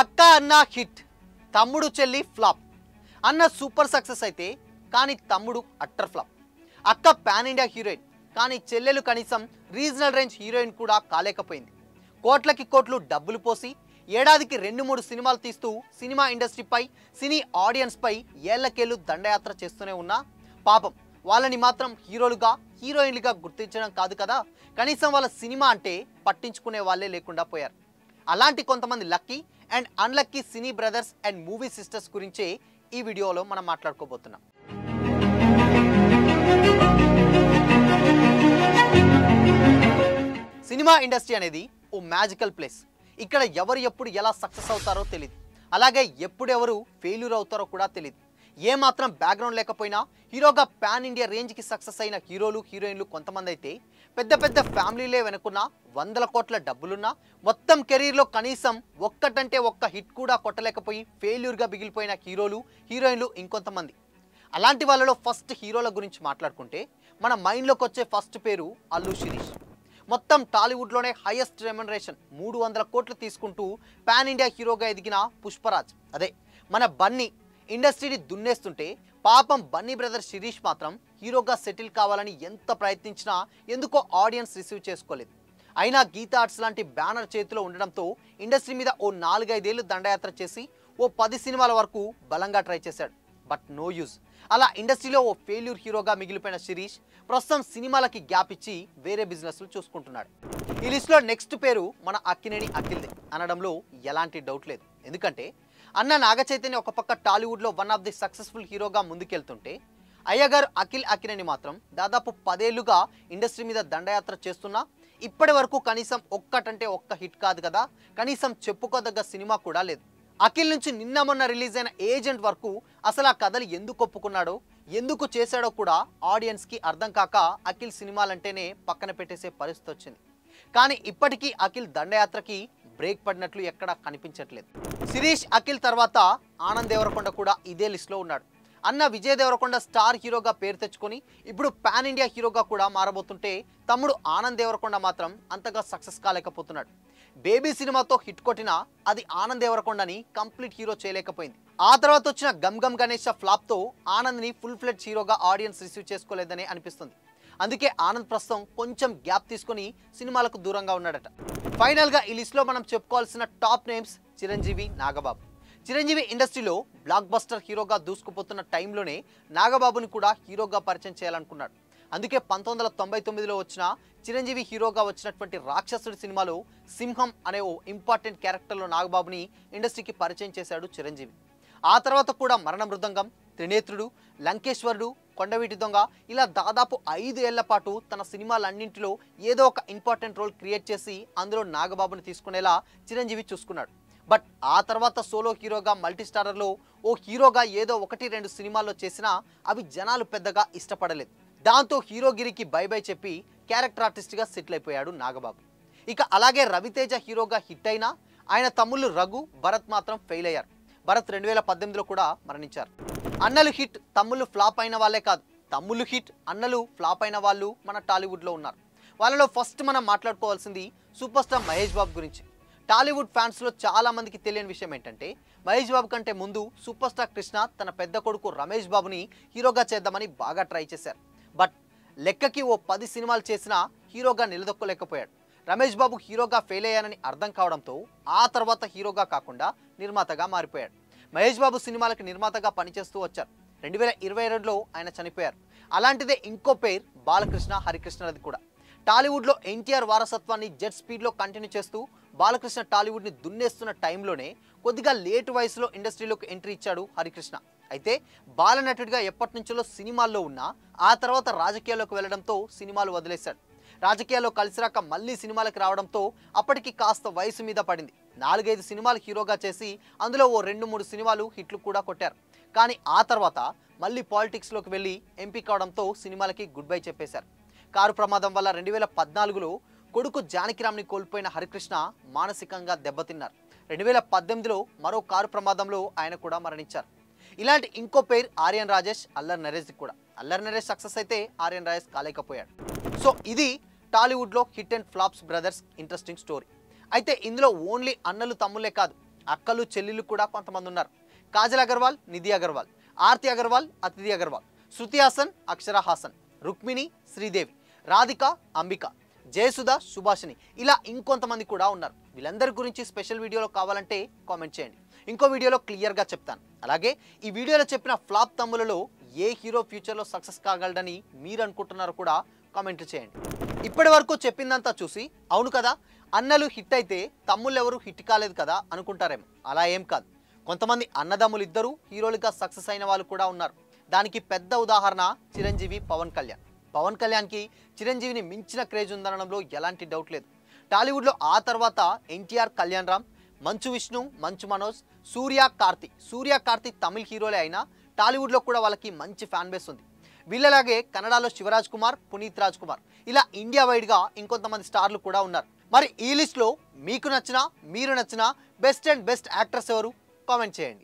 అక్క అన్న హిట్, తమ్ముడు చెల్లి ఫ్లాప్. అన్న సూపర్ సక్సెస్ అయితే కానీ తమ్ముడు అట్టర్ ఫ్లాప్. అక్క పాన్ ఇండియా హీరోయిన్ కానీ చెల్లెలు కనీసం రీజనల్ రేంజ్ హీరోయిన్ కూడా కాలేకపోయింది. కోట్లకి కోట్లు డబ్బులు పోసి ఏడాదికి 2-3 సినిమాలు తీస్తూ సినిమా ఇండస్ట్రీపై, సినీ ఆడియన్స్పై ఏళ్లకేళ్లు దండయాత్ర చేస్తూనే ఉన్నా పాపం వాళ్ళని మాత్రం హీరోలుగా, హీరోయిన్లుగా గుర్తించడం కాదు కదా, కనీసం వాళ్ళ సినిమా అంటే పట్టించుకునే వాళ్ళే లేకుండా పోయారు. అలాంటి కొంతమంది lucky and unlucky cine brothers and movie sisters గురించే ఈ వీడియోలో మనం మాట్లాడుకోబోతున్నాం. సినిమా ఇండస్ట్రీ అనేది ఓ మ్యాజికల్ ప్లేస్. ఇక్కడ ఎవరు ఎప్పుడు ఎలా సక్సెస్ అవుతారో తెలియదు, అలాగే ఎప్పుడు ఎవరు ఫెయిల్యూర్ అవుతారో కూడా తెలియదు. ఏమాత్రం బ్యాక్గ్రౌండ్ లేకపోయినా హీరోగా పాన్ ఇండియా రేంజ్కి సక్సెస్ అయిన హీరోలు, హీరోయిన్లు కొంతమంది అయితే పెద్ద పెద్ద ఫ్యామిలీలే వెనుకున్న, 100 కోట్ల డబ్బులున్నా మొత్తం కెరీర్లో కనీసం ఒక్కటంటే ఒక్క హిట్ కూడా కొట్టలేకపోయి ఫెయిల్యూర్గా మిగిలిపోయిన హీరోలు, హీరోయిన్లు ఇంకొంతమంది. అలాంటి వాళ్ళలో ఫస్ట్ హీరోల గురించి మాట్లాడుకుంటే మన మైండ్లోకి వచ్చే ఫస్ట్ పేరు అల్లు శిరీష్. మొత్తం టాలీవుడ్లోనే హైయెస్ట్ రెమ్యునరేషన్ 300 కోట్లు తీసుకుంటూ పాన్ ఇండియా హీరోగా ఎదిగిన పుష్పరాజ్, అదే మన బన్నీ, ఇండస్ట్రీని దున్నేస్తుంటే పాపం బన్నీ బ్రదర్ శిరీష్ మాత్రం హీరోగా సెటిల్ కావాలని ఎంత ప్రయత్నించినా ఎందుకో ఆడియన్స్ రిసీవ్ చేసుకోలేదు. అయినా గీతా ఆర్ట్స్ లాంటి బ్యానర్ చేతిలో ఉండడంతో ఇండస్ట్రీ మీద ఓ 4-5 ఏళ్ళు దండయాత్ర చేసి ఓ 10 సినిమాల వరకు బలంగా ట్రై చేశాడు. But no use. అలా ఇండస్ట్రీలో ఓ ఫెయిల్యూర్ హీరోగా మిగిలిపోయిన శిరీష్ ప్రస్తుతం సినిమాలకి గ్యాప్ ఇచ్చి వేరే బిజినెస్లు చూసుకుంటున్నాడు. ఈ లిస్ట్లో నెక్స్ట్ పేరు మన అక్కినేని అఖిల్దే అనడంలో ఎలాంటి డౌట్ లేదు. ఎందుకంటే అన్న నాగచైతన్య ఒక పక్క టాలీవుడ్లో వన్ ఆఫ్ ది సక్సెస్ఫుల్ హీరోగా ముందుకెళ్తుంటే అయ్యగారు అఖిల్ అక్కినేని మాత్రం దాదాపు 10 ఏళ్లుగా ఇండస్ట్రీ మీద దండయాత్ర చేస్తున్నా ఇప్పటి వరకు కనీసం ఒక్కటంటే ఒక్క హిట్ కాదు కదా, కనీసం చెప్పుకోదగ్గ సినిమా కూడా లేదు. అఖిల్ నుంచి నిన్న మొన్న రిలీజ్ అయిన ఏజెంట్ వరకు అసలు ఆ కథలు ఎందుకు ఒప్పుకున్నాడో, ఎందుకు చేశాడో కూడా ఆడియన్స్కి అర్థం కాక అఖిల్ సినిమాలంటేనే పక్కన పెట్టేసే పరిస్థితి వచ్చింది. కానీ ఇప్పటికీ అఖిల్ దండయాత్రకి బ్రేక్ పడినట్లు ఎక్కడా కనిపించట్లేదు. శిరీష్, అఖిల్ తర్వాత ఆనంద్ దేవరకొండ కూడా ఇదే లిస్ట్లో ఉన్నాడు. అన్న విజయ్ దేవరకొండ స్టార్ హీరోగా పేరు తెచ్చుకొని ఇప్పుడు పాన్ ఇండియా హీరోగా కూడా మారబోతుంటే తమ్ముడు ఆనంద్ దేవరకొండ మాత్రం అంతగా సక్సెస్ కాలేకపోతున్నాడు. బేబీ సినిమాతో హిట్ కొట్టినా అది ఆనంద్ దేవరకొండని కంప్లీట్ హీరో చేయలేకపోయింది. ఆ తర్వాత వచ్చిన గమ్ గమ్ గణేష్ ఫ్లాప్తో ఆనంద్ని ఫుల్ ఫ్లెడ్జ్ హీరోగా ఆడియన్స్ రిసీవ్ చేసుకోలేదని అనిపిస్తుంది. అందుకే ఆనంద్ ప్రస్తుతం కొంచెం గ్యాప్ తీసుకొని సినిమాలకు దూరంగా ఉన్నాడట. ఫైనల్గా ఈ లిస్ట్లో మనం చెప్పుకోవాల్సిన టాప్ నేమ్స్ చిరంజీవి, నాగబాబు. చిరంజీవి ఇండస్ట్రీలో బ్లాక్ బస్టర్ హీరోగా దూసుకుపోతున్న టైంలోనే నాగబాబుని కూడా హీరోగా పరిచయం చేయాలనుకున్నాడు. అందుకే 1999లో వచ్చిన చిరంజీవి హీరోగా వచ్చినటువంటి రాక్షసుడి సినిమాలో సింహం అనే ఓ ఇంపార్టెంట్ క్యారెక్టర్లో నాగబాబుని ఇండస్ట్రీకి పరిచయం చేశాడు చిరంజీవి. ఆ తర్వాత కూడా మరణ మృదంగం, త్రినేత్రుడు, లంకేశ్వరుడు, కొండవీటి దొంగ ఇలా దాదాపు 5 ఏళ్ల పాటు తన సినిమాలన్నింటిలో ఏదో ఒక ఇంపార్టెంట్ రోల్ క్రియేట్ చేసి అందులో నాగబాబుని తీసుకునేలా చిరంజీవి చూసుకున్నాడు. బట్ ఆ తర్వాత సోలో హీరోగా, మల్టీ స్టారర్లో ఓ హీరోగా ఏదో 1-2 సినిమాల్లో చేసినా అవి జనాలు పెద్దగా ఇష్టపడలేదు. దాంతో హీరోగిరికి బై బై చెప్పి క్యారెక్టర్ ఆర్టిస్ట్గా సెటిల్ అయిపోయాడు నాగబాబు. ఇక అలాగే రవితేజ హీరోగా హిట్ అయినా ఆయన తమ్ముళ్ళు రఘు, భరత్ మాత్రం ఫెయిల్ అయ్యారు. భరత్ 2018లో కూడా మరణించారు. అన్నలు హిట్, తమ్ముళ్ళు ఫ్లాప్ అయిన వాళ్ళే కాదు, తమ్ముళ్ళు హిట్, అన్నలు ఫ్లాప్ అయిన వాళ్ళు మన టాలీవుడ్లో ఉన్నారు. వాళ్ళలో ఫస్ట్ మనం మాట్లాడుకోవాల్సింది సూపర్ స్టార్ మహేష్ బాబు గురించి. టాలీవుడ్ ఫ్యాన్స్లో చాలా మందికి తెలియని విషయం ఏంటంటే మహేష్ బాబు కంటే ముందు సూపర్ స్టార్ కృష్ణ తన పెద్ద కొడుకు రమేష్ బాబుని హీరోగా చేద్దామని బాగా ట్రై చేశారు. బట్ లెక్కకి ఓ 10 సినిమాలు చేసినా హీరోగా నిలదొక్కలేకపోయాడు. రమేష్ బాబు హీరోగా ఫెయిల్ అయ్యానని అర్థం కావడంతో ఆ తర్వాత హీరోగా కాకుండా నిర్మాతగా మారిపోయాడు. మహేష్ బాబు సినిమాలకు నిర్మాతగా పనిచేస్తూ వచ్చారు. 2022లో ఆయన చనిపోయారు. అలాంటిదే ఇంకో పేరు బాలకృష్ణ, హరికృష్ణది కూడా. టాలీవుడ్లో ఎన్టీఆర్ వారసత్వాన్ని జెట్ స్పీడ్లో కంటిన్యూ చేస్తూ బాలకృష్ణ టాలీవుడ్ని దున్నేస్తున్న టైంలోనే కొద్దిగా లేట్ వయసులో ఇండస్ట్రీలోకి ఎంట్రీ ఇచ్చాడు హరికృష్ణ. అయితే బాలనటుడిగా ఎప్పటి నుంచో సినిమాల్లో ఉన్నా ఆ తర్వాత రాజకీయాల్లోకి వెళ్లడంతో సినిమాలు వదిలేశాడు. రాజకీయాల్లో కలిసిరాక మళ్ళీ సినిమాలకు రావడంతో అప్పటికి కాస్త వయసు మీద పడింది. 4-5 సినిమాలు హీరోగా చేసి అందులో ఓ 2-3 సినిమాలు హిట్లు కూడా కొట్టారు. కానీ ఆ తర్వాత మళ్ళీ పాలిటిక్స్లోకి వెళ్ళి ఎంపీ కావడంతో సినిమాలకి గుడ్ బై చెప్పేశారు. కారు ప్రమాదం వల్ల 2014లో కొడుకు జానకిరామ్ని కోల్పోయిన హరికృష్ణ మానసికంగా దెబ్బతిన్నారు. 2018లో మరో కారు ప్రమాదంలో ఆయన కూడా మరణించారు. ఇలాంటి ఇంకో పేరు ఆర్యన్ రాజేష్, అల్లరి నరేష్ కూడా. అల్లరి నరేష్ సక్సెస్ అయితే ఆర్యన్ రాజేష్ కాలేకపోయాడు. సో ఇది టాలీవుడ్లో hit and flops brothers interesting story. అయితే ఇందులో ఓన్లీ అన్నలు, తమ్ముళ్ళే కాదు, అక్కలు చెల్లెళ్ళు కూడా కొంతమంది ఉన్నారు. కాజల్ అగర్వాల్, నిధి అగర్వాల్, ఆర్తి అగర్వాల్, అతిథి అగర్వాల్, శృతి హాసన్, అక్షర హాసన్, రుక్మిణి, శ్రీదేవి, రాధిక, అంబిక, జయసుధ, సుభాషిణి, ఇలా ఇంకొంతమంది కూడా ఉన్నారు. వీళ్ళందరి గురించి స్పెషల్ వీడియోలో కావాలంటే కామెంట్ చేయండి. ఇంకో వీడియోలో క్లియర్గా చెప్తాను. అలాగే ఈ వీడియోలో చెప్పిన ఫ్లాప్ తమ్ములలో ఏ హీరో ఫ్యూచర్లో సక్సెస్ కాగలడని మీరు అనుకుంటున్నారో కూడా కామెంట్లు చేయండి. ఇప్పటి వరకు చెప్పిందంతా చూసి అవును కదా అన్నలు హిట్ అయితే తమ్ముళ్ళు ఎవరు హిట్ కాలేదు కదా అనుకుంటారేమో. అలా ఏం కాదు. కొంతమంది అన్నదమ్ములు ఇద్దరు హీరోలుగా సక్సెస్ అయిన వాళ్ళు కూడా ఉన్నారు. దానికి పెద్ద ఉదాహరణ చిరంజీవి, పవన్ కళ్యాణ్. పవన్ కళ్యాణ్కి చిరంజీవిని మించిన క్రేజ్ ఉందనడంలో ఎలాంటి డౌట్ లేదు. టాలీవుడ్లో ఆ తర్వాత ఎన్టీఆర్, కళ్యాణ్ రామ్, మంచు విష్ణు, మంచు మనోజ్, సూర్య కార్తి తమిళ్ హీరోలే అయినా టాలీవుడ్లో కూడా వాళ్ళకి మంచి ఫ్యాన్ బేస్ ఉంది. వీళ్ళలాగే కన్నడలో శివరాజ్ కుమార్, పునీత్ రాజ్ కుమార్, ఇలా ఇండియా వైడ్గా ఇంకొంతమంది స్టార్లు కూడా ఉన్నారు. మరి ఈ లిస్ట్లో మీకు నచ్చిన, మీరు నచ్చిన బెస్ట్ అండ్ బెస్ట్ యాక్టర్స్ ఎవరు? కామెంట్ చేయండి.